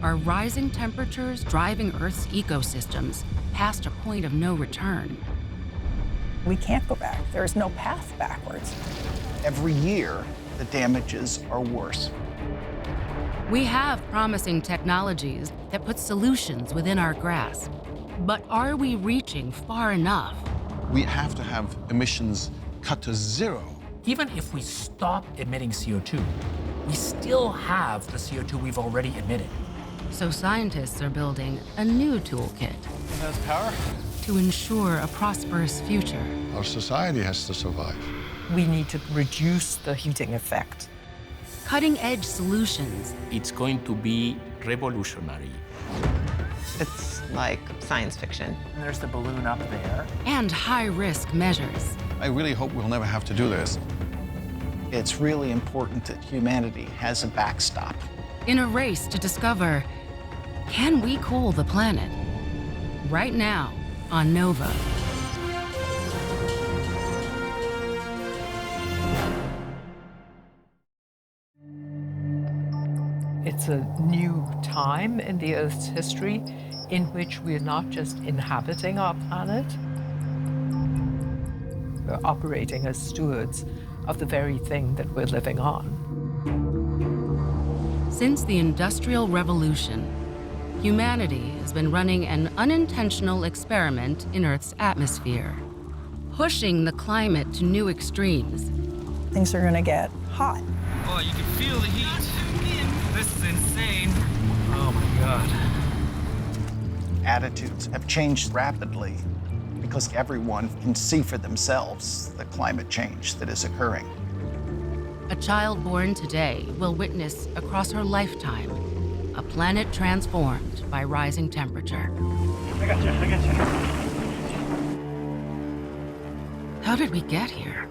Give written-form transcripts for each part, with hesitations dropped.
Are rising temperatures driving Earth's ecosystems past a point of no return? We can't go back. There is no path backwards. Every year, the damages are worse. We have promising technologies that put solutions within our grasp. But are we reaching far enough? We have to have emissions cut to zero. Even if we stop emitting CO2, we still have the CO2 we've already emitted. So scientists are building a new toolkit It has power. to ensure a prosperous future. Our society has to survive. We need to reduce the heating effect. Cutting-edge solutions It's going to be revolutionary. It's like science fiction. And there's the balloon up there. and high-risk measures. I really hope we'll never have to do this. It's really important that humanity has a backstop. In a race to discover, can we cool the planet? Right now on Nova. It's a new time in the Earth's history in which we're not just inhabiting our planet, we're operating as stewards of the very thing that we're living on. Since the Industrial Revolution, humanity has been running an unintentional experiment in Earth's atmosphere, pushing the climate to new extremes. Things are going to get hot. Oh, you can feel the heat. This is insane. Oh my God. Attitudes have changed rapidly because everyone can see for themselves the climate change that is occurring. A child born today will witness across her lifetime a planet transformed by rising temperature. I got you. How did we get here?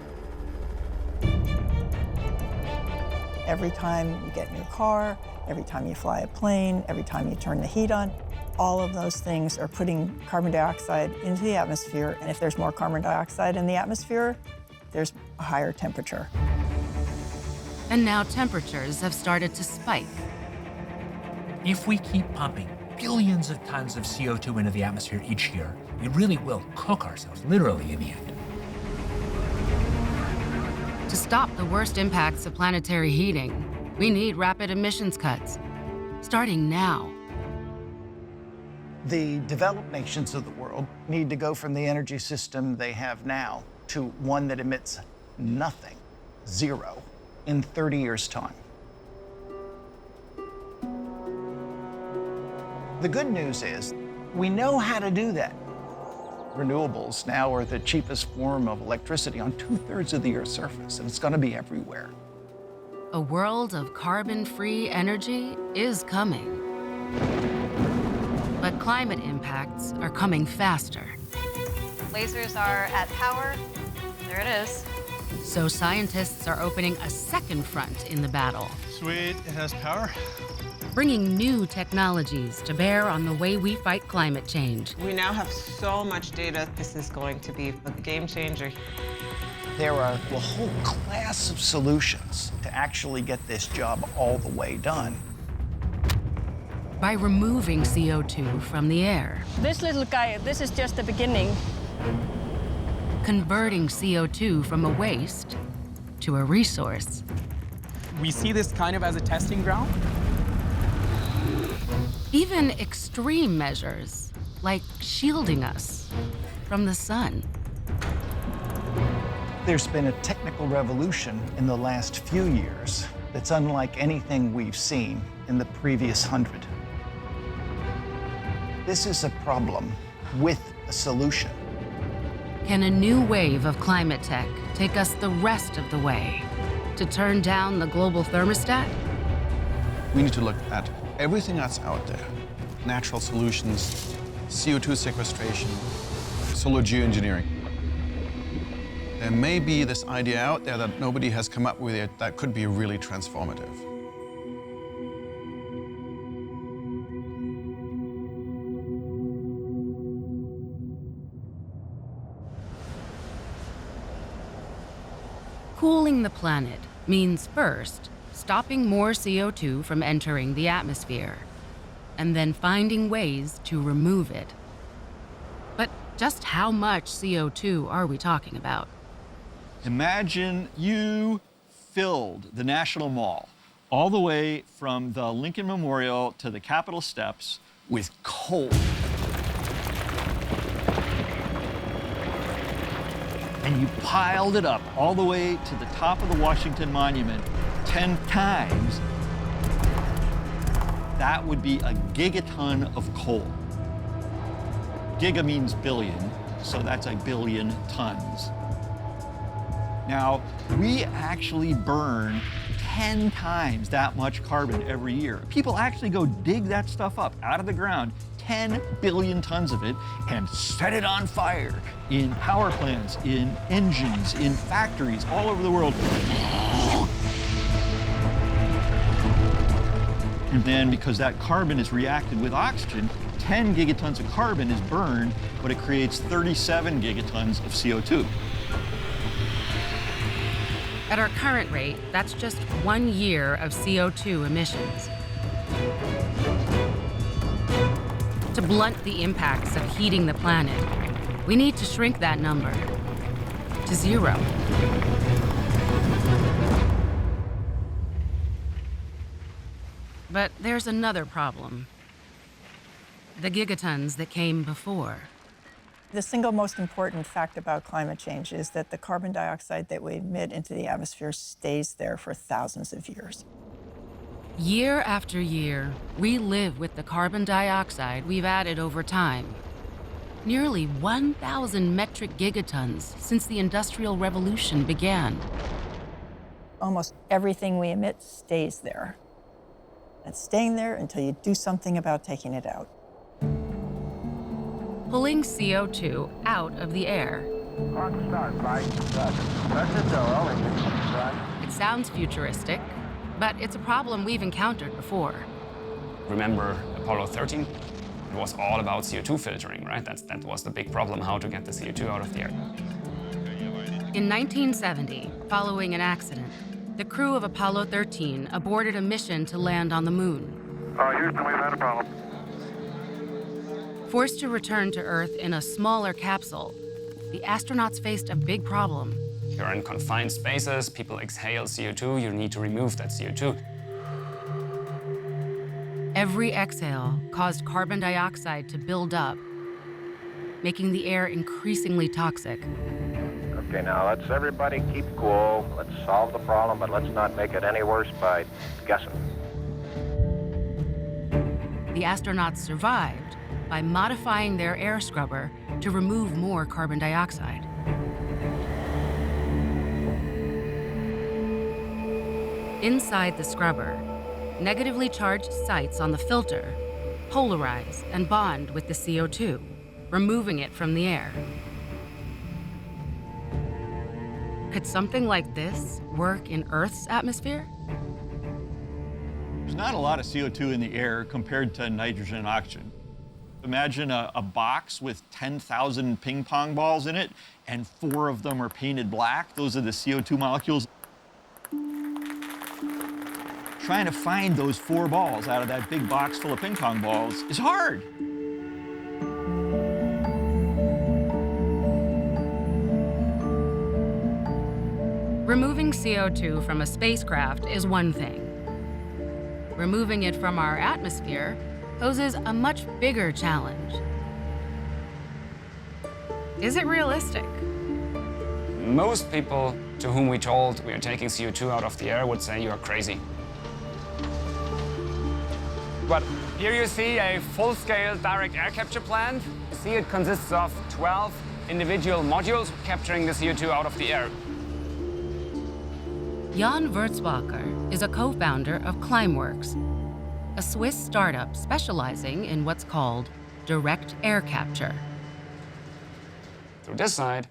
Every time you get in your car, every time you fly a plane, every time you turn the heat on, all of those things are putting carbon dioxide into the atmosphere. And if there's more carbon dioxide in the atmosphere, there's a higher temperature. And now temperatures have started to spike. If we keep pumping billions of tons of CO2 into the atmosphere each year, we really will cook ourselves, literally, in the end. To stop the worst impacts of planetary heating, we need rapid emissions cuts, starting now. The developed nations of the world need to go from the energy system they have now to one that emits nothing, zero, in 30 years' time. The good news is we know how to do that. Renewables now are the cheapest form of electricity on 2/3 of the Earth's surface, and it's going to be everywhere. A world of carbon-free energy is coming. But climate impacts are coming faster. Lasers are at power. There it is. So scientists are opening a second front in the battle, Sweet, it has power. bringing new technologies to bear on the way we fight climate change. We now have so much data. This is going to be a game changer. There are a whole class of solutions to actually get this job all the way done. By removing CO2 from the air, This little guy, this is just the beginning. converting CO2 from a waste to a resource, We see this kind of as a testing ground. even extreme measures like shielding us from the sun. There's been a technical revolution in the last few years that's unlike anything we've seen in the previous 100. This is a problem with a solution. Can a new wave of climate tech take us the rest of the way to turn down the global thermostat? We need to look at everything that's out there. Natural solutions, CO2 sequestration, solar geoengineering. There may be this idea out there that nobody has come up with yet that could be really transformative. Cooling the planet means first, stopping more CO2 from entering the atmosphere. and then finding ways to remove it. But just how much CO2 are we talking about? Imagine you filled the National Mall all the way from the Lincoln Memorial to the Capitol steps with coal. And you piled it up all the way to the top of the Washington Monument 10 times. That would be a gigaton of coal. Giga means billion, so that's a billion tons. Now, we actually burn 10 times that much carbon every year. People actually go dig that stuff up out of the ground, 10 billion tons of it, and set it on fire in power plants, in engines, in factories all over the world. And then because that carbon is reacted with oxygen, 10 gigatons of carbon is burned, but it creates 37 gigatons of CO2. At our current rate, that's just 1 year of CO2 emissions. To blunt the impacts of heating the planet, we need to shrink that number to 0. But there's another problem. The gigatons that came before. The single most important fact about climate change is that the carbon dioxide that we emit into the atmosphere stays there for thousands of years. Year after year, we live with the carbon dioxide we've added over time. Nearly 1,000 metric gigatons since the Industrial Revolution began. Almost everything we emit stays there. It's staying there until you do something about taking it out. Pulling CO2 out of the air. It sounds futuristic, but it's a problem we've encountered before. Remember Apollo 13? It was all about CO2 filtering, right? That was the big problem, how to get the CO2 out of the air. In 1970, following an accident, the crew of Apollo 13 aborted a mission to land on the moon. Houston, we've had a problem. Forced to return to Earth in a smaller capsule, the astronauts faced a big problem. You're in confined spaces, people exhale CO2, you need to remove that CO2. Every exhale caused carbon dioxide to build up, making the air increasingly toxic. Okay, now let's everybody keep cool. Let's solve the problem, but let's not make it any worse by guessing. The astronauts survived by modifying their air scrubber to remove more carbon dioxide. Inside the scrubber, negatively charged sites on the filter polarize and bond with the CO2, removing it from the air. Could something like this work in Earth's atmosphere? There's not a lot of CO2 in the air compared to nitrogen and oxygen. Imagine a box with 10,000 ping pong balls in it, and 4 of them are painted black. Those are the CO2 molecules. Trying to find those 4 balls out of that big box full of ping pong balls is hard. Removing CO2 from a spacecraft is one thing. Removing it from our atmosphere poses a much bigger challenge. Is it realistic? Most people to whom we told we are taking CO2 out of the air would say you are crazy. But here you see a full-scale direct air capture plant. You see it consists of 12 individual modules capturing the CO2 out of the air. Jan Wurzbacher is a co-founder of Climeworks, a Swiss startup specializing in what's called direct air capture. Through this side,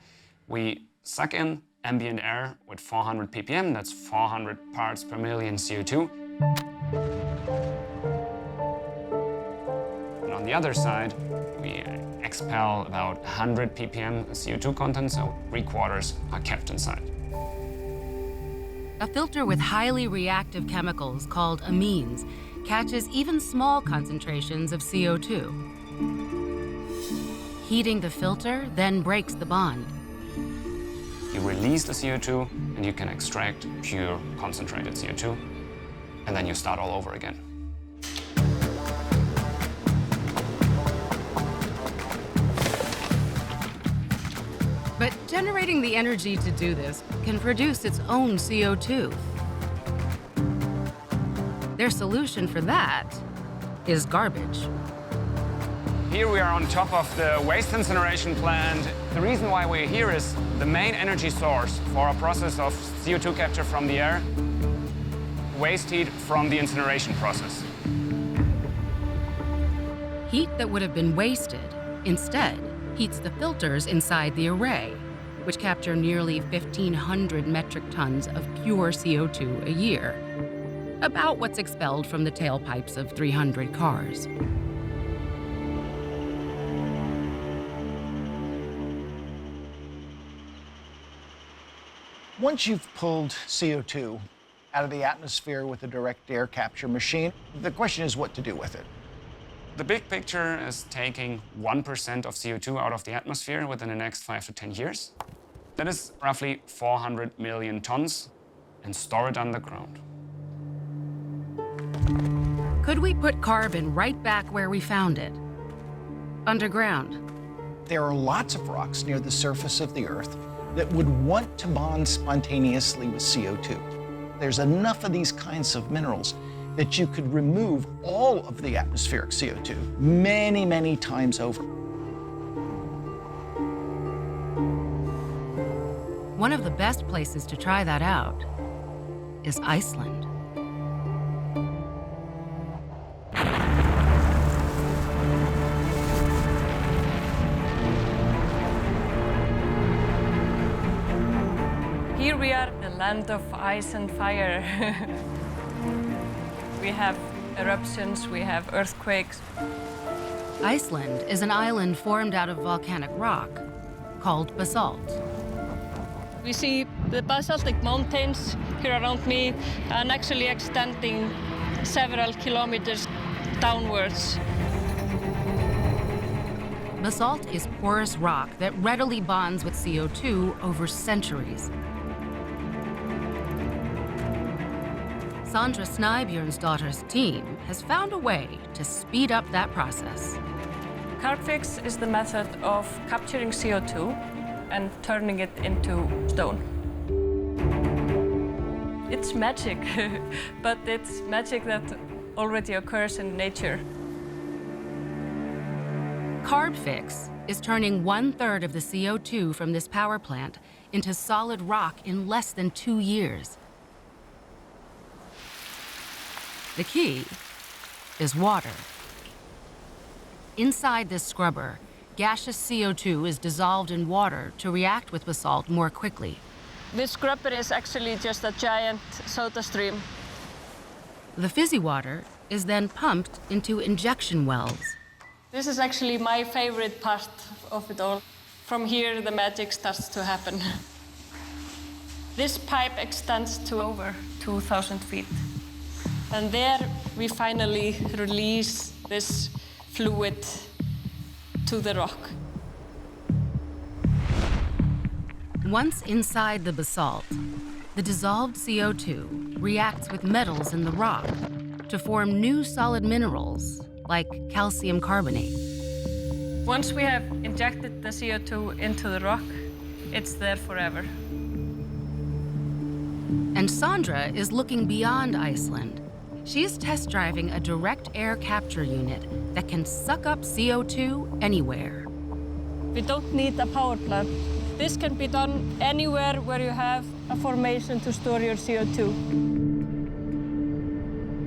we suck in ambient air with 400 ppm, that's 400 parts per million CO2. And on the other side, we expel about 100 ppm CO2 content, so 3/4 are kept inside. A filter with highly reactive chemicals called amines catches even small concentrations of CO2. Heating the filter then breaks the bond. You release the CO2 and you can extract pure concentrated CO2, and then you start all over again. But generating the energy to do this can produce its own CO2. Their solution for that is garbage. Here we are on top of the waste incineration plant. The reason why we're here is the main energy source for our process of CO2 capture from the air, waste heat from the incineration process. Heat that would have been wasted instead heats the filters inside the array, which capture nearly 1,500 metric tons of pure CO2 a year, about what's expelled from the tailpipes of 300 cars. Once you've pulled CO2 out of the atmosphere with a direct air capture machine, the question is what to do with it. The big picture is taking 1% of CO2 out of the atmosphere within the next 5 to 10 years. That is roughly 400 million tons, and store it underground. Could we put carbon right back where we found it? Underground. There are lots of rocks near the surface of the Earth that would want to bond spontaneously with CO2. There's enough of these kinds of minerals that you could remove all of the atmospheric CO2 many, many times over. One of the best places to try that out is Iceland. Here we are, the land of ice and fire. We have eruptions, we have earthquakes. Iceland is an island formed out of volcanic rock called basalt. We see the basaltic mountains here around me and actually extending several kilometers downwards. Basalt is porous rock that readily bonds with CO2 over centuries. Sandra Snæbjørnsdottir's team has found a way to speed up that process. Carbfix is the method of capturing CO2 and turning it into stone. It's magic, but it's magic that already occurs in nature. Carbfix is turning 1/3 of the CO2 from this power plant into solid rock in less than 2 years. The key is water. Inside this scrubber, gaseous CO2 is dissolved in water to react with basalt more quickly. This scrubber is actually just a giant soda stream. The fizzy water is then pumped into injection wells. This is actually my favorite part of it all. From here, the magic starts to happen. This pipe extends to over 2,000 feet. And there we finally release this fluid to the rock. Once inside the basalt, the dissolved CO2 reacts with metals in the rock to form new solid minerals like calcium carbonate. Once we have injected the CO2 into the rock, it's there forever. And Sandra is looking beyond Iceland. She is test driving a direct air capture unit that can suck up CO2 anywhere. We don't need a power plant. This can be done anywhere where you have a formation to store your CO2.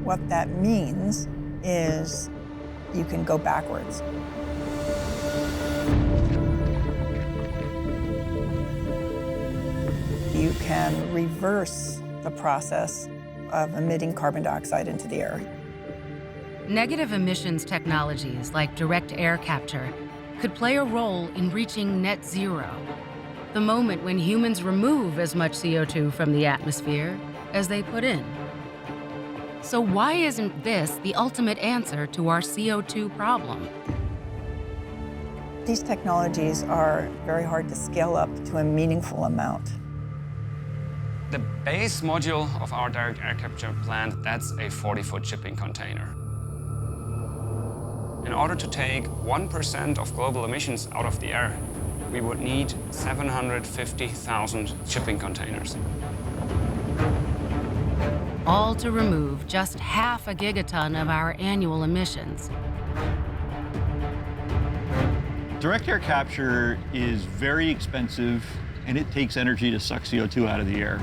What that means is you can go backwards. You can reverse the process of emitting carbon dioxide into the air. Negative emissions technologies like direct air capture could play a role in reaching net zero, the moment when humans remove as much CO2 from the atmosphere as they put in. So why isn't this the ultimate answer to our CO2 problem? These technologies are very hard to scale up to a meaningful amount. The base module of our direct air capture plant, that's a 40-foot shipping container. In order to take 1% of global emissions out of the air, we would need 750,000 shipping containers. All to remove just half a gigaton of our annual emissions. Direct air capture is very expensive, and it takes energy to suck CO2 out of the air.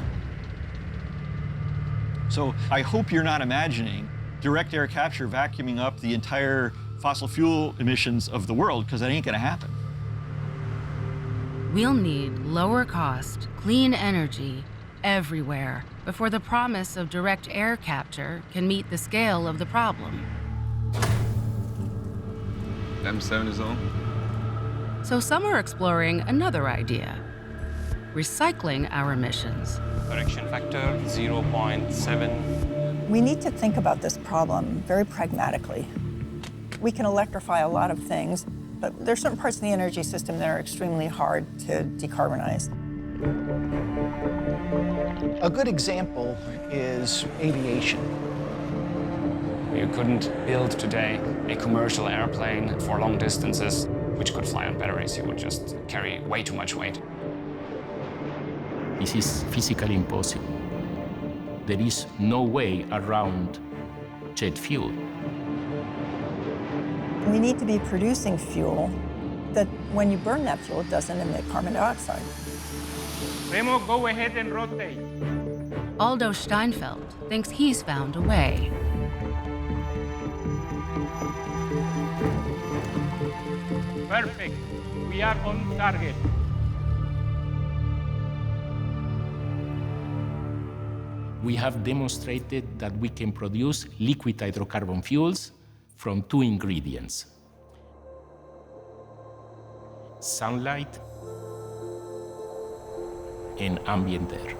So I hope you're not imagining direct air capture vacuuming up the entire fossil fuel emissions of the world, because that ain't gonna happen. We'll need lower cost, clean energy everywhere before the promise of direct air capture can meet the scale of the problem. M7 is on. So some are exploring another idea, recycling our emissions. Correction factor 0.7. We need to think about this problem very pragmatically. We can electrify a lot of things, but there's certain parts of the energy system that are extremely hard to decarbonize. A good example is aviation. You couldn't build today a commercial airplane for long distances which could fly on batteries. You would just carry way too much weight. This is physically impossible. There is no way around jet fuel. We need to be producing fuel that when you burn that fuel, it doesn't emit carbon dioxide. Remo, go ahead and rotate. Aldo Steinfeld thinks he's found a way. Perfect. We are on target. We have demonstrated that we can produce liquid hydrocarbon fuels from two ingredients: sunlight and ambient air.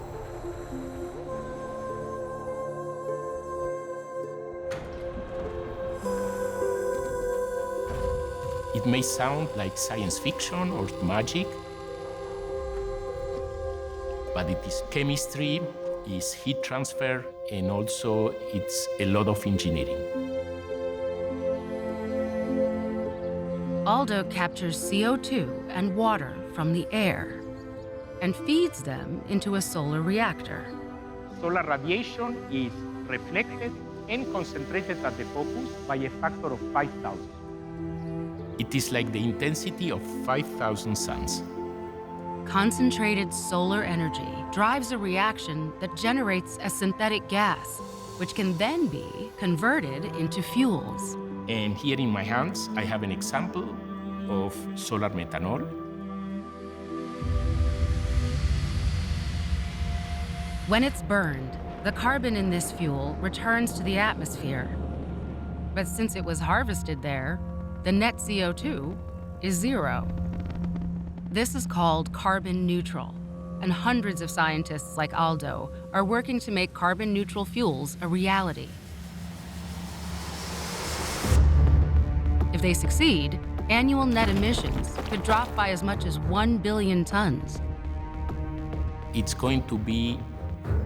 It may sound like science fiction or magic, but it is chemistry, is heat transfer, and also it's a lot of engineering. Aldo captures CO2 and water from the air and feeds them into a solar reactor. Solar radiation is reflected and concentrated at the focus by a factor of 5,000. It is like the intensity of 5,000 suns. Concentrated solar energy drives a reaction that generates a synthetic gas, which can then be converted into fuels. And here in my hands, I have an example of solar methanol. When it's burned, the carbon in this fuel returns to the atmosphere. But since it was harvested there, the net CO2 is zero. This is called carbon neutral, and hundreds of scientists like Aldo are working to make carbon neutral fuels a reality. If they succeed, annual net emissions could drop by as much as 1 billion tons. It's going to be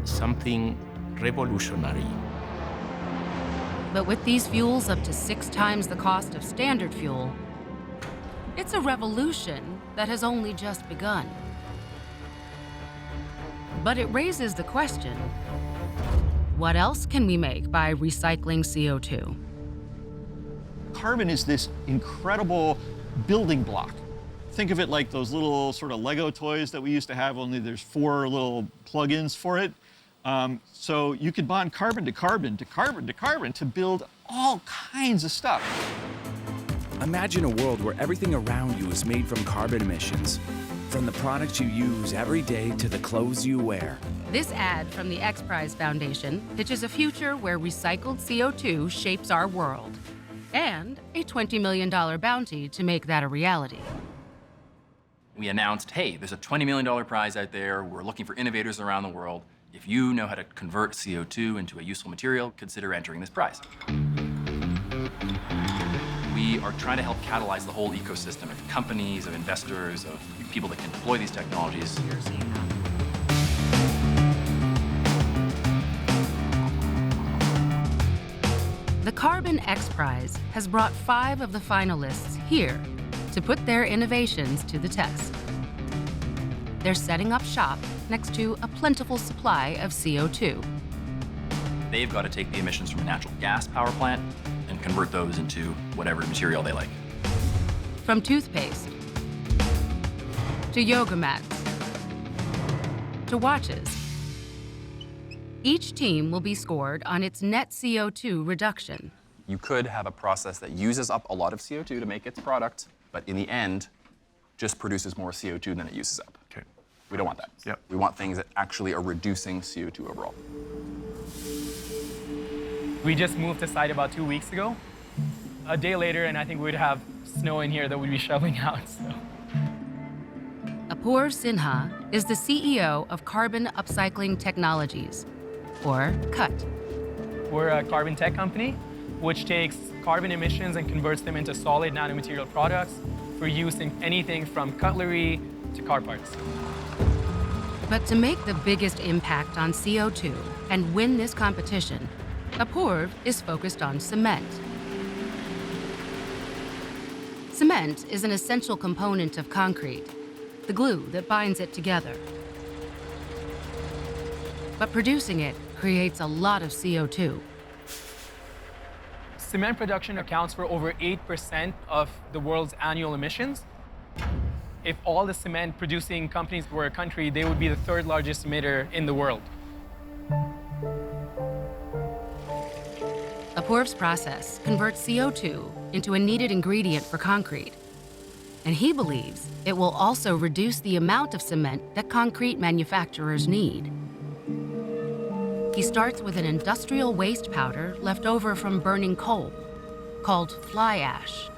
something revolutionary. But with these fuels up to 6 times the cost of standard fuel, it's a revolution that has only just begun. But it raises the question, what else can we make by recycling CO2? Carbon is this incredible building block. Think of it like those little sort of Lego toys that we used to have, only there's 4 little plug-ins for it. So you could bond carbon to carbon to carbon to carbon to build all kinds of stuff. Imagine a world where everything around you is made from carbon emissions, from the products you use every day to the clothes you wear. This ad from the X Prize Foundation pitches a future where recycled CO2 shapes our world, and a $20 million bounty to make that a reality. We announced, hey, there's a $20 million prize out there. We're looking for innovators around the world. If you know how to convert CO2 into a useful material, consider entering this prize. We are trying to help catalyze the whole ecosystem of companies, of investors, of people that can deploy these technologies. The Carbon X Prize has brought 5 of the finalists here to put their innovations to the test. They're setting up shop next to a plentiful supply of CO2. They've got to take the emissions from a natural gas power plant and convert those into whatever material they like. From toothpaste, to yoga mats, to watches. Each team will be scored on its net CO2 reduction. You could have a process that uses up a lot of CO2 to make its product, but in the end, just produces more CO2 than it uses up. Okay. We don't want that. Yep. We want things that actually are reducing CO2 overall. We just moved to site about 2 weeks ago. A day later, and I think we'd have snow in here that we'd be shoveling out. So. Apoorv Sinha is the CEO of Carbon Upcycling Technologies, or CUT. We're a carbon tech company, which takes carbon emissions and converts them into solid nanomaterial products for use in anything from cutlery to car parts. But to make the biggest impact on CO2 and win this competition, Apoorv is focused on cement. Cement is an essential component of concrete, the glue that binds it together. But producing it creates a lot of CO2. Cement production accounts for over 8% of the world's annual emissions. If all the cement producing companies were a country, they would be the 3rd largest emitter in the world. Apoorv's process converts CO2 into a needed ingredient for concrete. And he believes it will also reduce the amount of cement that concrete manufacturers need. He starts with an industrial waste powder left over from burning coal, called fly ash.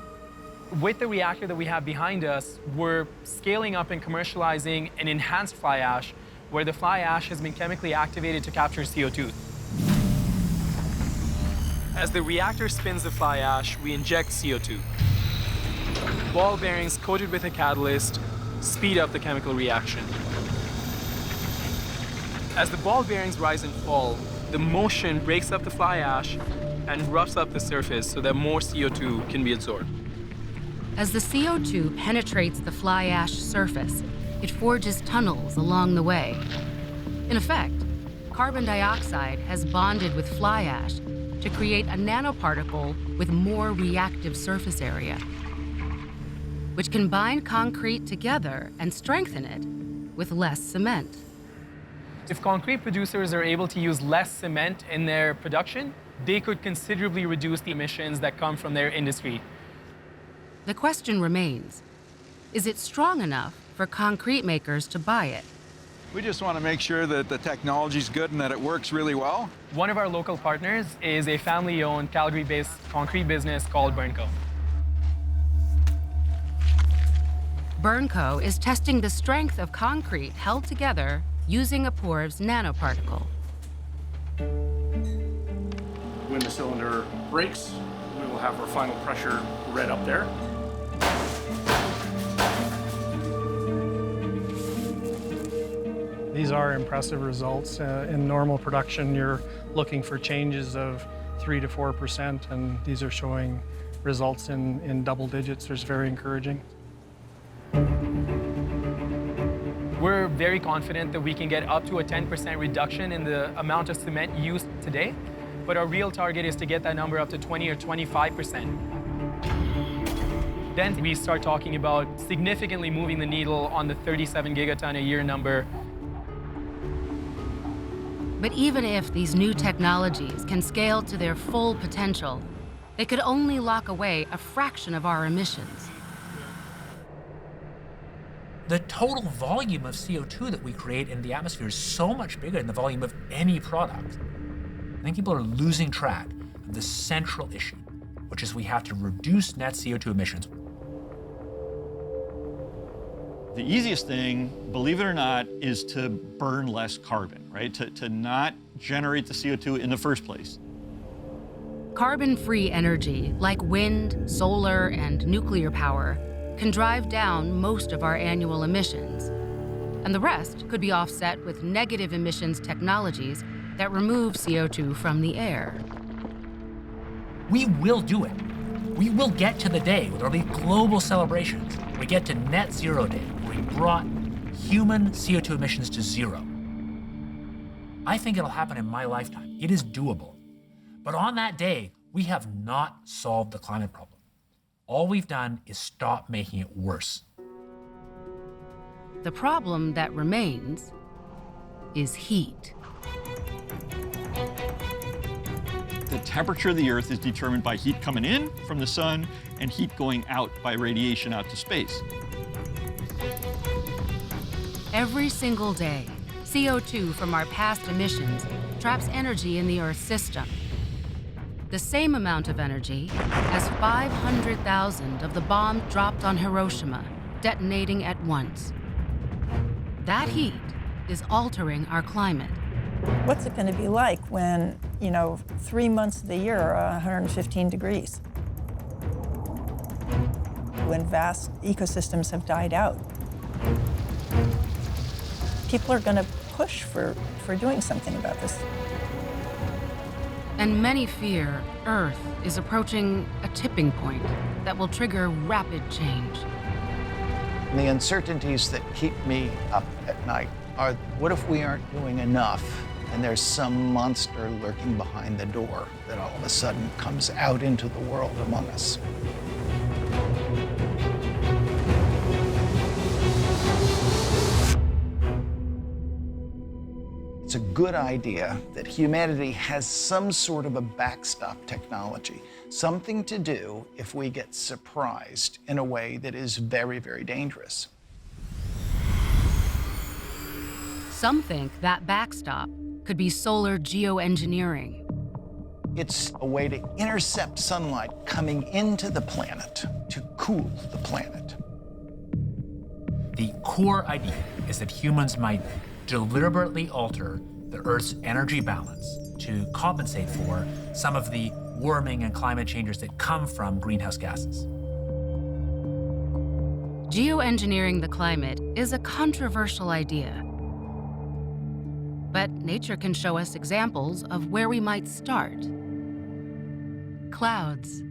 With the reactor that we have behind us, we're scaling up and commercializing an enhanced fly ash, where the fly ash has been chemically activated to capture CO2. As the reactor spins the fly ash, we inject CO2. Ball bearings coated with a catalyst speed up the chemical reaction. As the ball bearings rise and fall, the motion breaks up the fly ash and roughs up the surface so that more CO2 can be absorbed. As the CO2 penetrates the fly ash surface, it forges tunnels along the way. In effect, carbon dioxide has bonded with fly ash to create a nanoparticle with more reactive surface area, which can bind concrete together and strengthen it with less cement. If concrete producers are able to use less cement in their production, they could considerably reduce the emissions that come from their industry. The question remains, is it strong enough for concrete makers to buy it? We just want to make sure that the technology's good and that it works really well. One of our local partners is a family-owned Calgary-based concrete business called Burnco. Burnco is testing the strength of concrete held together using Apoorv's nanoparticle. When the cylinder breaks, we will have our final pressure read up there. These are impressive results. In normal production, you're looking for changes of 3 to 4%, and these are showing results in double digits. It's very encouraging. We're very confident that we can get up to a 10% reduction in the amount of cement used today, but our real target is to get that number up to 20 or 25%. Then we start talking about significantly moving the needle on the 37 gigaton a year number. But even if these new technologies can scale to their full potential, they could only lock away a fraction of our emissions. The total volume of CO2 that we create in the atmosphere is so much bigger than the volume of any product. I think people are losing track of the central issue, which is which is we have to reduce net CO2 emissions. The easiest thing, believe it or not, is to burn less carbon, right? To not generate the CO2 in the first place. Carbon-free energy, like wind, solar, and nuclear power, can drive down most of our annual emissions. And the rest could be offset with negative emissions technologies that remove CO2 from the air. We will do it. We will get to the day with our global celebrations. We get to net zero day, where we brought human CO2 emissions to zero. I think it'll happen in my lifetime. It is doable. But on that day, we have not solved the climate problem. All we've done is stop making it worse. The problem that remains is heat. The temperature of the Earth is determined by heat coming in from the sun and heat going out by radiation out to space. Every single day, CO2 from our past emissions traps energy in the Earth's system. The same amount of energy as 500,000 of the bombs dropped on Hiroshima, detonating at once. That heat is altering our climate. What's it going to be like when, 3 months of the year are 115 degrees? When vast ecosystems have died out? People are going to push for doing something about this. And many fear Earth is approaching a tipping point that will trigger rapid change. The uncertainties that keep me up at night are, what if we aren't doing enough and there's some monster lurking behind the door that all of a sudden comes out into the world among us? It's a good idea that humanity has some sort of a backstop technology, something to do if we get surprised in a way that is very, very dangerous. Some think that backstop could be solar geoengineering. It's a way to intercept sunlight coming into the planet to cool the planet. The core idea is that humans might deliberately alter the Earth's energy balance to compensate for some of the warming and climate changes that come from greenhouse gases. Geoengineering the climate is a controversial idea. But nature can show us examples of where we might start. Clouds.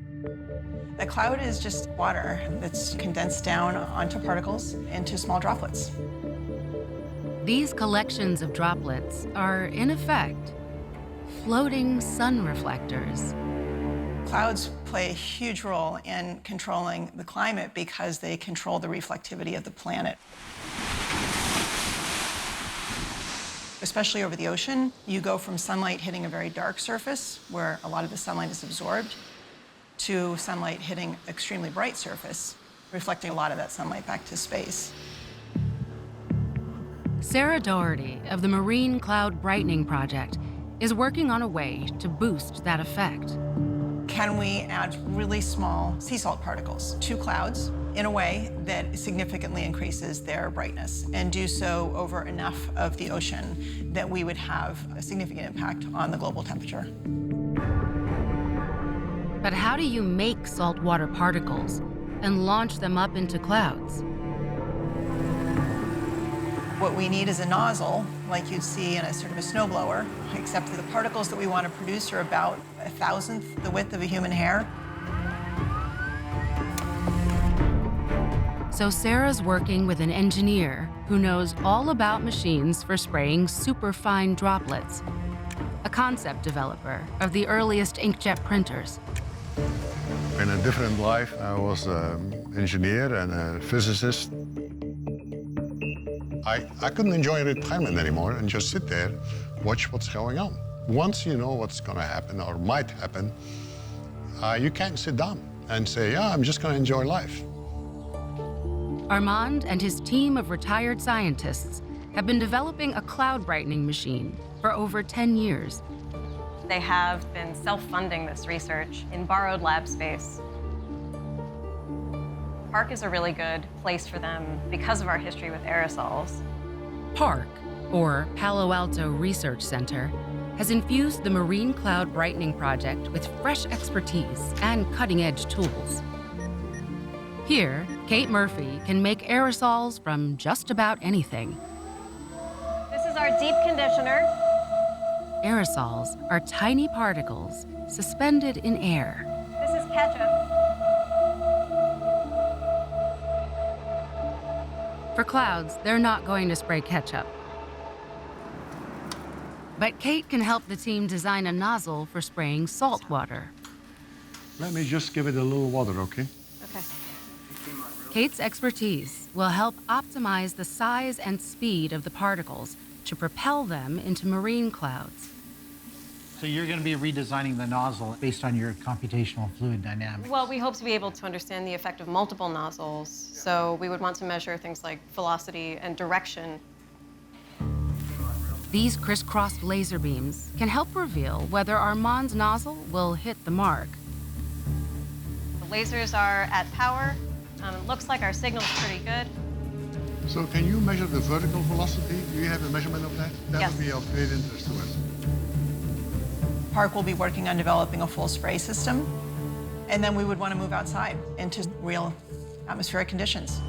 A cloud is just water that's condensed down onto particles into small droplets. These collections of droplets are, in effect, floating sun reflectors. Clouds play a huge role in controlling the climate because they control the reflectivity of the planet. Especially over the ocean, you go from sunlight hitting a very dark surface, where a lot of the sunlight is absorbed, to sunlight hitting extremely bright surface, reflecting a lot of that sunlight back to space. Sarah Doherty of the Marine Cloud Brightening Project is working on a way to boost that effect. Can we add really small sea salt particles to clouds in a way that significantly increases their brightness, and do so over enough of the ocean that we would have a significant impact on the global temperature? But how do you make saltwater particles and launch them up into clouds? What we need is a nozzle, like you'd see in a sort of a snowblower, except that the particles that we want to produce are about 1,000th the width of a human hair. So Sarah's working with an engineer who knows all about machines for spraying superfine droplets, a concept developer of the earliest inkjet printers. In a different life, I was an engineer and a physicist. I couldn't enjoy retirement anymore and just sit there, watch what's going on. Once you know what's going to happen or might happen, you can't sit down and say, yeah, I'm just going to enjoy life. Armand and his team of retired scientists have been developing a cloud brightening machine for over 10 years. They have been self-funding this research in borrowed lab space. Park is a really good place for them because of our history with aerosols. PARC, or Palo Alto Research Center, has infused the Marine Cloud Brightening Project with fresh expertise and cutting-edge tools. Here, Kate Murphy can make aerosols from just about anything. This is our deep conditioner. Aerosols are tiny particles suspended in air. This is ketchup. For clouds, they're not going to spray ketchup. But Kate can help the team design a nozzle for spraying salt water. Let me just give it a little water, okay? Okay. Kate's expertise will help optimize the size and speed of the particles to propel them into marine clouds. So you're going to be redesigning the nozzle based on your computational fluid dynamics. Well, we hope to be able to understand the effect of multiple nozzles. So we would want to measure things like velocity and direction. These crisscrossed laser beams can help reveal whether Armand's nozzle will hit the mark. The lasers are at power. It looks like our signal's pretty good. So can you measure the vertical velocity? Do you have a measurement of that? That Yes. would be of great interest to us. Park will be working on developing a full spray system, and then we would want to move outside into real atmospheric conditions.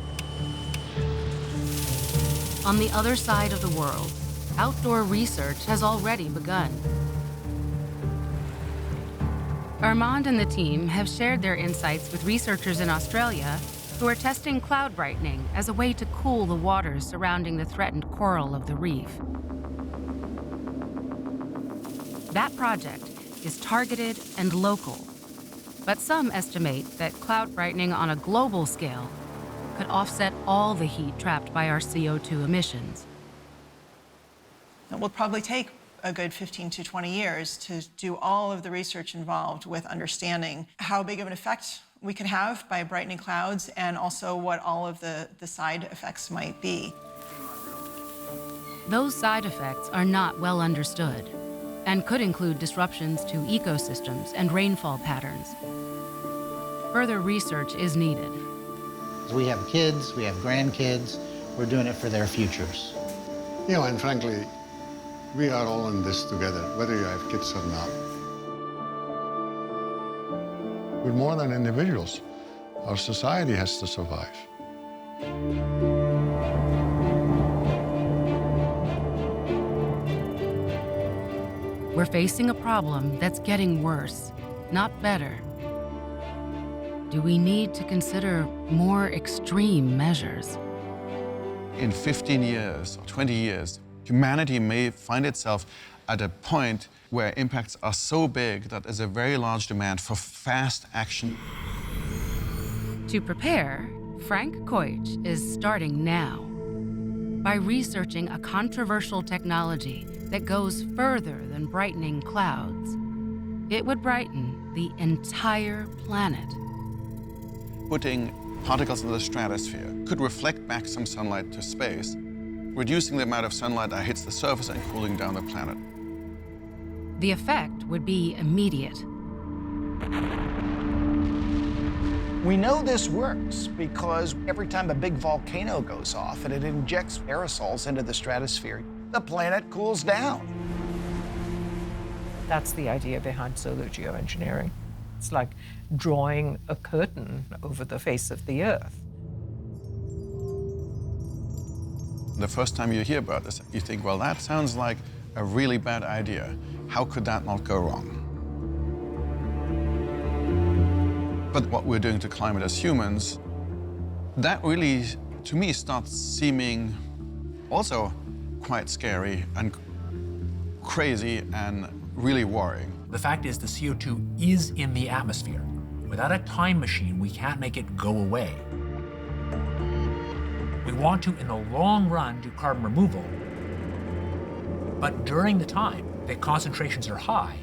On the other side of the world, outdoor research has already begun. Armand and the team have shared their insights with researchers in Australia who are testing cloud brightening as a way to cool the waters surrounding the threatened coral of the reef. That project is targeted and local, but some estimate that cloud brightening on a global scale could offset all the heat trapped by our CO2 emissions. It will probably take a good 15 to 20 years to do all of the research involved with understanding how big of an effect we could have by brightening clouds and also what all of the side effects might be. Those side effects are not well understood and could include disruptions to ecosystems and rainfall patterns. Further research is needed. We have kids, we have grandkids, we're doing it for their futures. You know, and frankly, we are all in this together, whether you have kids or not. We're more than individuals. Our society has to survive. We're facing a problem that's getting worse, not better. Do we need to consider more extreme measures? In 15 years or 20 years, humanity may find itself at a point where impacts are so big that there's a very large demand for fast action. To prepare, Frank Koich is starting now by researching a controversial technology that goes further than brightening clouds. It would brighten the entire planet. Putting particles in the stratosphere could reflect back some sunlight to space, reducing the amount of sunlight that hits the surface and cooling down the planet. The effect would be immediate. We know this works because every time a big volcano goes off and it injects aerosols into the stratosphere, the planet cools down. That's the idea behind solar geoengineering. It's like drawing a curtain over the face of the Earth. The first time you hear about this, you think, well, that sounds like a really bad idea. How could that not go wrong? But what we're doing to climate as humans, that really, to me, starts seeming also quite scary and crazy and really worrying. The fact is the CO2 is in the atmosphere. Without a time machine, we can't make it go away. We want to, in the long run, do carbon removal. But during the time that concentrations are high,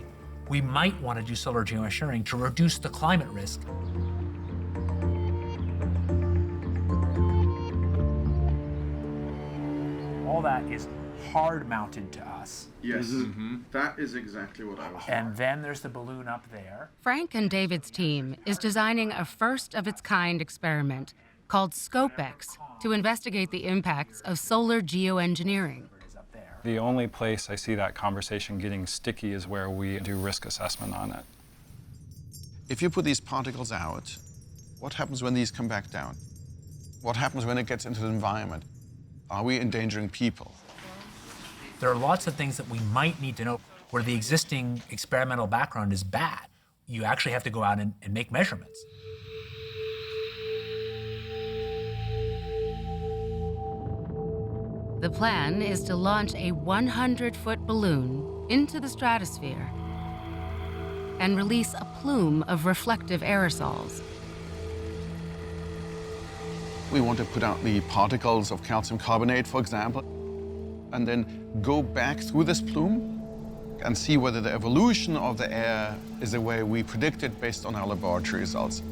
we might want to do solar geoengineering to reduce the climate risk. All that is hard mounted to us. Yes, that is exactly what I was And then there's the balloon up there. Frank and David's team is designing a first-of-its-kind experiment called ScopeX to investigate the impacts of solar geoengineering. The only place I see that conversation getting sticky is where we do risk assessment on it. If you put these particles out, what happens when these come back down? What happens when it gets into the environment? Are we endangering people? There are lots of things that we might need to know where the existing experimental background is bad. You actually have to go out and make measurements. The plan is to launch a 100-foot balloon into the stratosphere and release a plume of reflective aerosols. We want to put out the particles of calcium carbonate, for example, and then go back through this plume and see whether the evolution of the air is the way we predicted based on our laboratory results.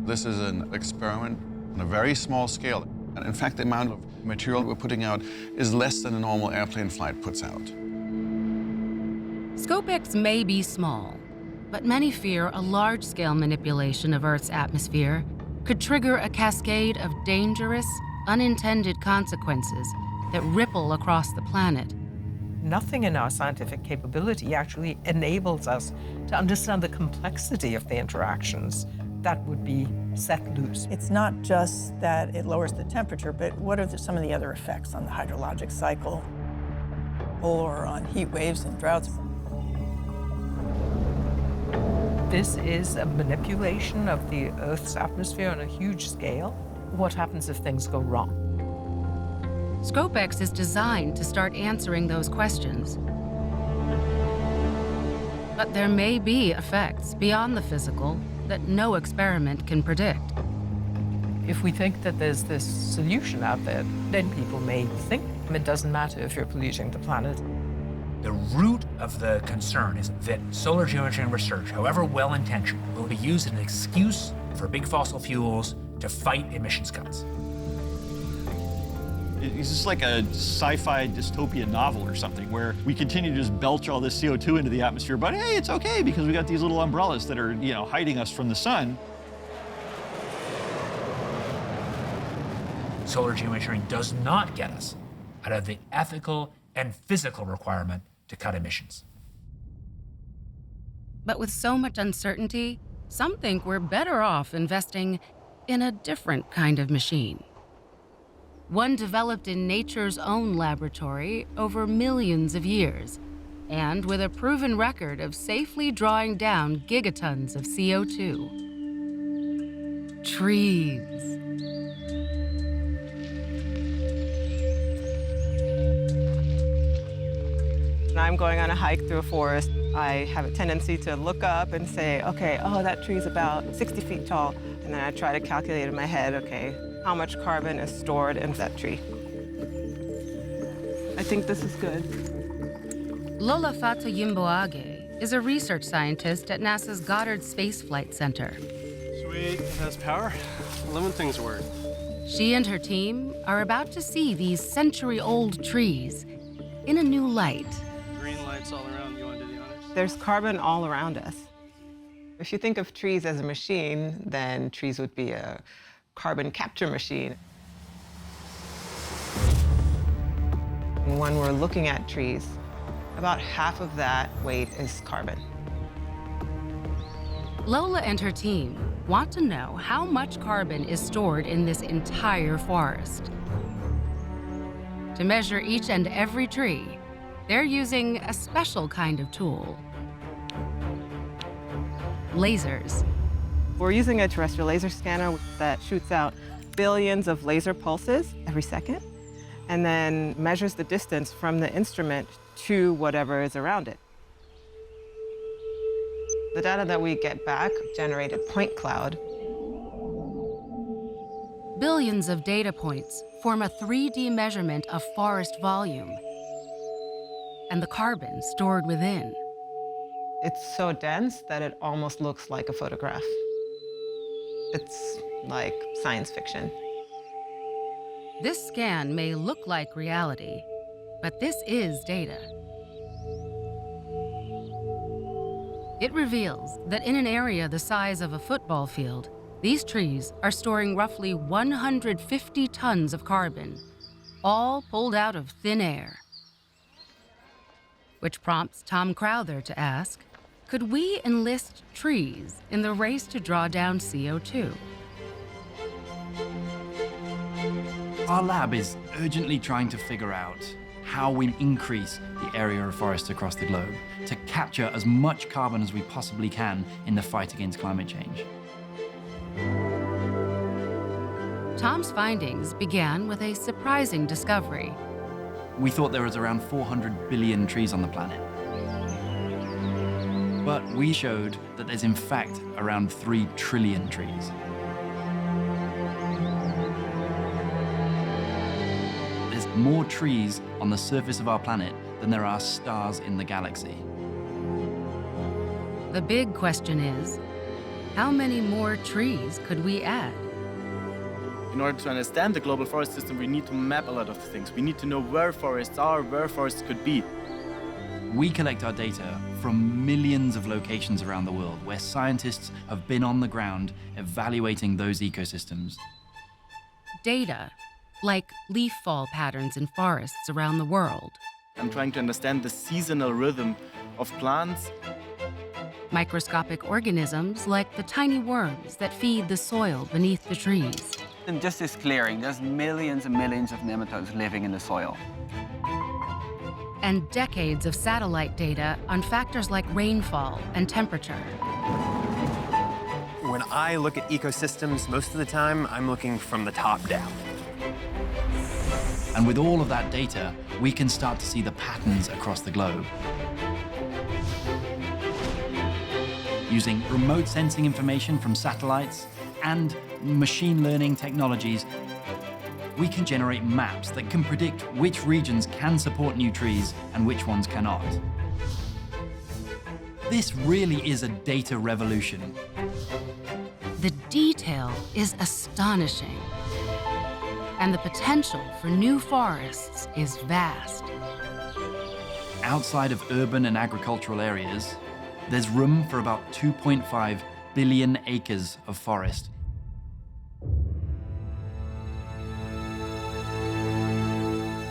This is an experiment on a very small scale. And in fact, the amount of material we're putting out is less than a normal airplane flight puts out. ScopeX may be small, but many fear a large-scale manipulation of Earth's atmosphere could trigger a cascade of dangerous, unintended consequences that ripple across the planet. Nothing in our scientific capability actually enables us to understand the complexity of the interactions that would be set loose. It's not just that it lowers the temperature, but what are some of the other effects on the hydrologic cycle or on heat waves and droughts? This is a manipulation of the Earth's atmosphere on a huge scale. What happens if things go wrong? ScopeX is designed to start answering those questions. But there may be effects beyond the physical that no experiment can predict. If we think that there's this solution out there, then people may think it doesn't matter if you're polluting the planet. The root of the concern is that solar geoengineering research, however well-intentioned, will be used as an excuse for big fossil fuels to fight emissions cuts. It's just like a sci-fi dystopian novel or something where we continue to just belch all this CO2 into the atmosphere, but hey, it's okay because we got these little umbrellas that are, hiding us from the sun. Solar geoengineering does not get us out of the ethical and physical requirement to cut emissions. But with so much uncertainty, some think we're better off investing in a different kind of machine. One developed in nature's own laboratory over millions of years, and with a proven record of safely drawing down gigatons of CO2. Trees. When I'm going on a hike through a forest, I have a tendency to look up and say, okay, oh, that tree's about 60 feet tall. And then I try to calculate in my head, okay, how much carbon is stored in that tree. I think this is good. Lola Fatoyimboage is a research scientist at NASA's Goddard Space Flight Center. Sweet, it has power. Loving things work. She and her team are about to see these century-old trees in a new light. Green lights all around. You want to do the honors? There's carbon all around us. If you think of trees as a machine, then trees would be a carbon capture machine. When we're looking at trees, about half of that weight is carbon. Lola and her team want to know how much carbon is stored in this entire forest. To measure each and every tree, they're using a special kind of tool. Lasers. We're using a terrestrial laser scanner that shoots out billions of laser pulses every second and then measures the distance from the instrument to whatever is around it. The data that we get back generate a point cloud. Billions of data points form a 3D measurement of forest volume and the carbon stored within. It's so dense that it almost looks like a photograph. It's like science fiction. This scan may look like reality, but this is data. It reveals that in an area the size of a football field, These trees are storing roughly 150 tons of carbon, all pulled out of thin air. Which prompts Tom Crowther to ask, could we enlist trees in the race to draw down CO2? Our lab is urgently trying to figure out how we increase the area of forests across the globe to capture as much carbon as we possibly can in the fight against climate change. Tom's findings began with a surprising discovery. We thought there was around 400 billion trees on the planet. But we showed that there's in fact around 3 trillion trees. There's more trees on the surface of our planet than there are stars in the galaxy. The big question is, how many more trees could we add? In order to understand the global forest system, we need to map a lot of things. We need to know where forests are, where forests could be. We collect our data from millions of locations around the world where scientists have been on the ground evaluating those ecosystems. Data, like leaf fall patterns in forests around the world. I'm trying to understand the seasonal rhythm of plants. Microscopic organisms like the tiny worms that feed the soil beneath the trees. In just this clearing, there's millions and millions of nematodes living in the soil. And decades of satellite data on factors like rainfall and temperature. When I look at ecosystems, most of the time, I'm looking from the top down. And with all of that data, we can start to see the patterns across the globe. Using remote sensing information from satellites and machine learning technologies, we can generate maps that can predict which regions can support new trees and which ones cannot. This really is a data revolution. The detail is astonishing, and the potential for new forests is vast. Outside of urban and agricultural areas, there's room for about 2.5 billion acres of forest.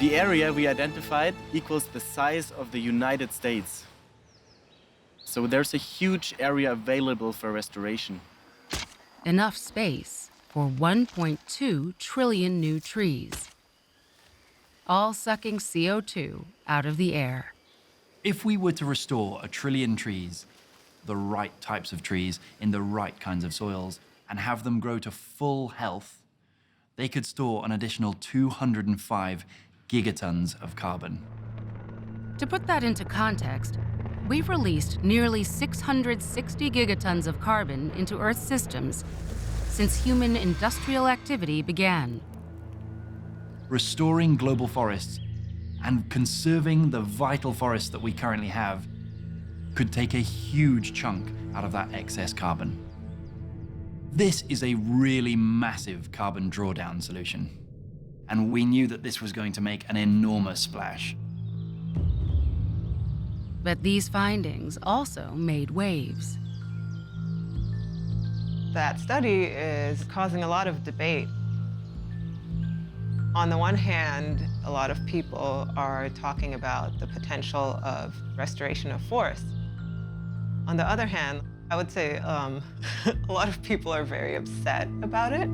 The area we identified equals the size of the United States. So there's a huge area available for restoration. Enough space for 1.2 trillion new trees, all sucking CO2 out of the air. If we were to restore 1 trillion trees, the right types of trees in the right kinds of soils, and have them grow to full health, they could store an additional 205 gigatons of carbon. To put that into context, we've released nearly 660 gigatons of carbon into Earth's systems since human industrial activity began. Restoring global forests and conserving the vital forests that we currently have could take a huge chunk out of that excess carbon. This is a really massive carbon drawdown solution, and we knew that this was going to make an enormous splash. But these findings also made waves. That study is causing a lot of debate. On the one hand, a lot of people are talking about the potential of restoration of forests. On the other hand, I would say a lot of people are very upset about it.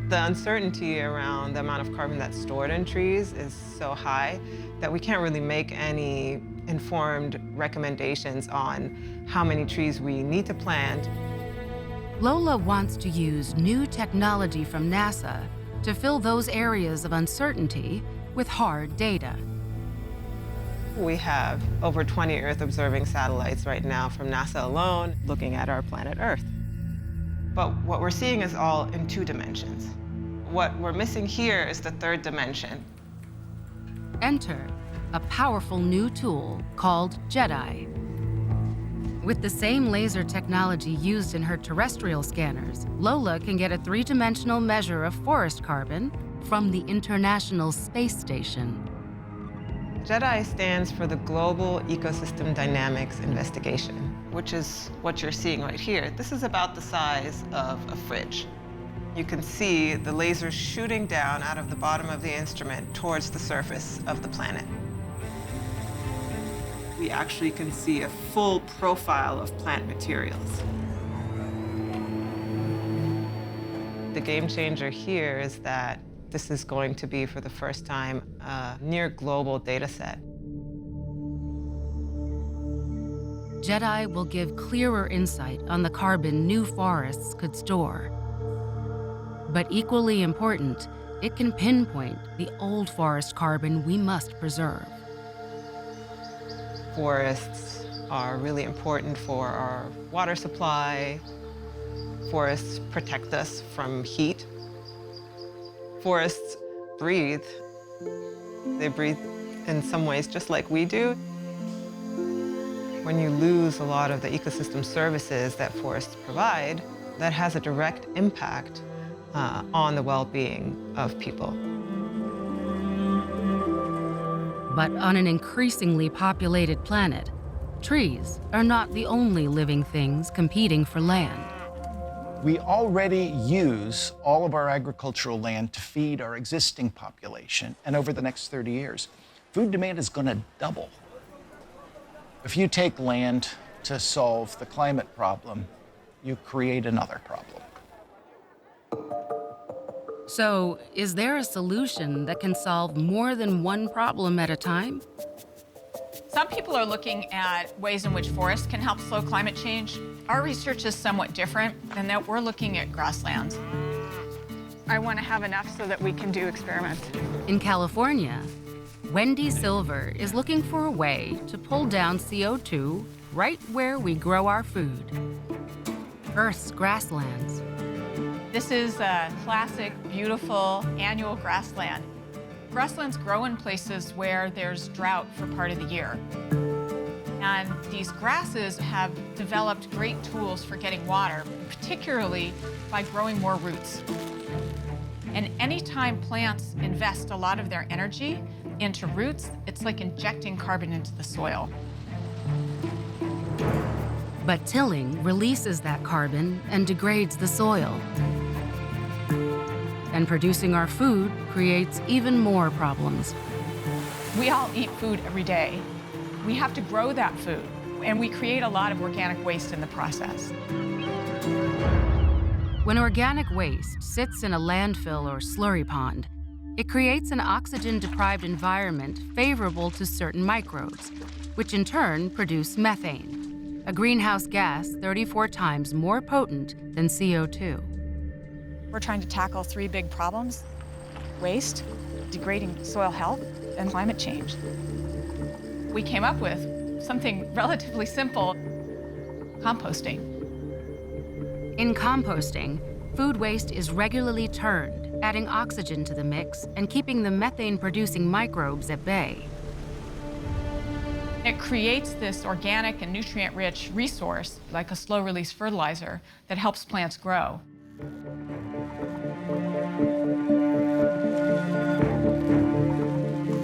The uncertainty around the amount of carbon that's stored in trees is so high that we can't really make any informed recommendations on how many trees we need to plant. Lola wants to use new technology from NASA to fill those areas of uncertainty with hard data. We have over 20 Earth-observing satellites right now from NASA alone looking at our planet Earth. But what we're seeing is all in 2 dimensions. What we're missing here is the 3rd dimension. Enter a powerful new tool called JEDI. With the same laser technology used in her terrestrial scanners, Lola can get a 3-dimensional measure of forest carbon from the International Space Station. GEDI stands for the Global Ecosystem Dynamics Investigation, which is what you're seeing right here. This is about the size of a fridge. You can see the lasers shooting down out of the bottom of the instrument towards the surface of the planet. We actually can see a full profile of plant materials. The game changer here is that this is going to be, for the first time, a near global data set. GEDI will give clearer insight on the carbon new forests could store. But equally important, it can pinpoint the old forest carbon we must preserve. Forests are really important for our water supply. Forests protect us from heat. Forests breathe. They breathe in some ways just like we do. When you lose a lot of the ecosystem services that forests provide, that has a direct impact on the well-being of people. But on an increasingly populated planet, trees are not the only living things competing for land. We already use all of our agricultural land to feed our existing population, and over the next 30 years, food demand is going to double. If you take land to solve the climate problem, you create another problem. So, is there a solution that can solve more than one problem at a time? Some people are looking at ways in which forests can help slow climate change. Our research is somewhat different in that we're looking at grasslands. I want to have enough so that we can do experiments. In California, Wendy Silver is looking for a way to pull down CO2 right where we grow our food. Earth's grasslands. This is a classic, beautiful annual grassland. Grasslands grow in places where there's drought for part of the year. And these grasses have developed great tools for getting water, particularly by growing more roots. And anytime plants invest a lot of their energy into roots, it's like injecting carbon into the soil. But tilling releases that carbon and degrades the soil. And producing our food creates even more problems. We all eat food every day. We have to grow that food, and we create a lot of organic waste in the process. When organic waste sits in a landfill or slurry pond, it creates an oxygen-deprived environment favorable to certain microbes, which in turn produce methane, a greenhouse gas 34 times more potent than CO2. We're trying to tackle three big problems: waste, degrading soil health, and climate change. We came up with something relatively simple: composting. In composting, food waste is regularly turned, adding oxygen to the mix and keeping the methane-producing microbes at bay. It creates this organic and nutrient-rich resource, like a slow-release fertilizer, that helps plants grow.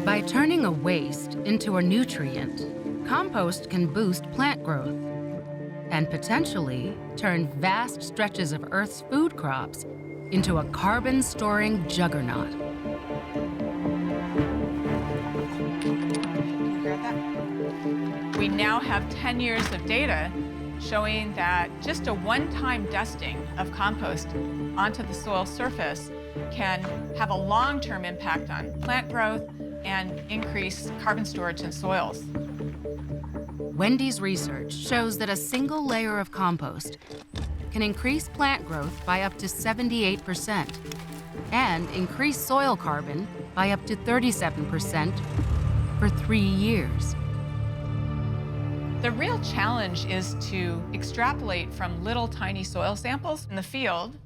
By turning a waste into a nutrient, compost can boost plant growth and potentially turn vast stretches of Earth's food crops into a carbon-storing juggernaut. We now have 10 years of data showing that just a one-time dusting of compost onto the soil surface can have a long-term impact on plant growth and increase carbon storage in soils. Wendy's research shows that a single layer of compost can increase plant growth by up to 78% and increase soil carbon by up to 37% for 3 years. The real challenge is to extrapolate from little tiny soil samples in the field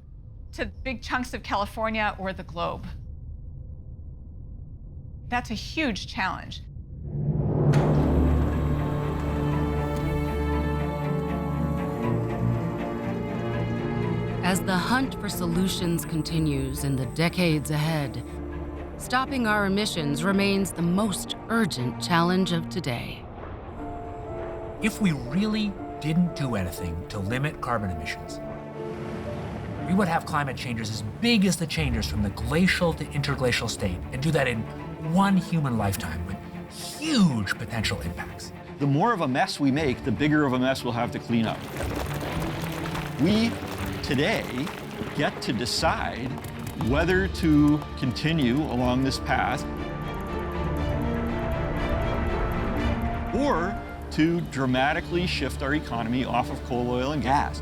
to big chunks of California or the globe. That's a huge challenge. As the hunt for solutions continues in the decades ahead, stopping our emissions remains the most urgent challenge of today. If we really didn't do anything to limit carbon emissions, we would have climate changes as big as the changes from the glacial to interglacial state, and do that in one human lifetime with huge potential impacts. The more of a mess we make, the bigger of a mess we'll have to clean up. We, today, get to decide whether to continue along this path or to dramatically shift our economy off of coal, oil, and gas.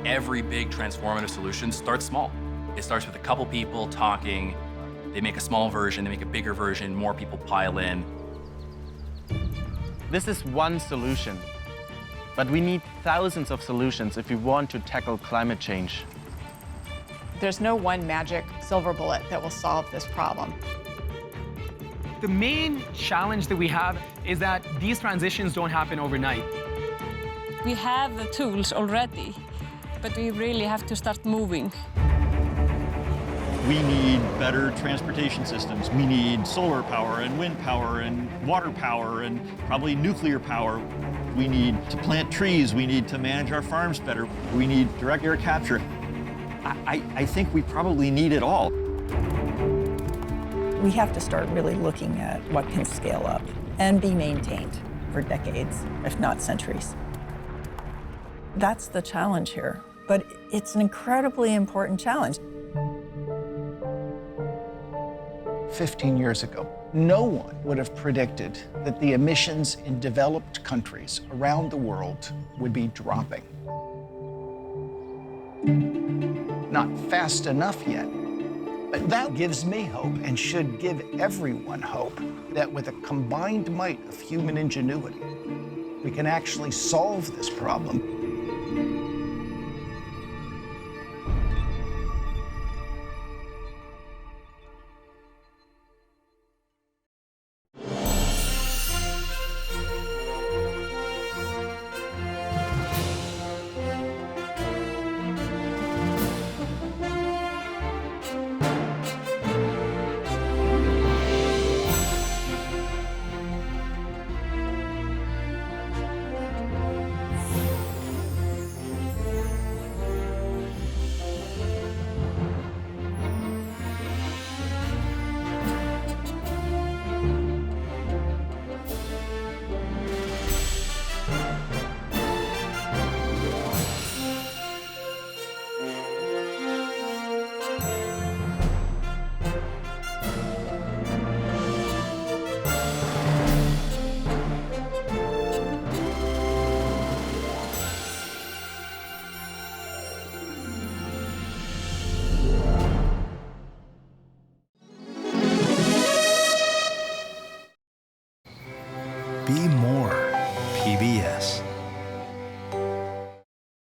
Every big transformative solution starts small. It starts with a couple people talking, they make a small version, they make a bigger version, more people pile in. This is one solution, but we need thousands of solutions if we want to tackle climate change. There's no one magic silver bullet that will solve this problem. The main challenge that we have is that these transitions don't happen overnight. We have the tools already, but we really have to start moving. We need better transportation systems. We need solar power and wind power and water power and probably nuclear power. We need to plant trees. We need to manage our farms better. We need direct air capture. I think we probably need it all. We have to start really looking at what can scale up and be maintained for decades, if not centuries. That's the challenge here, but it's an incredibly important challenge. 15 years ago, no one would have predicted that the emissions in developed countries around the world would be dropping. Not fast enough yet, but that gives me hope and should give everyone hope that with a combined might of human ingenuity, we can actually solve this problem. Be more PBS.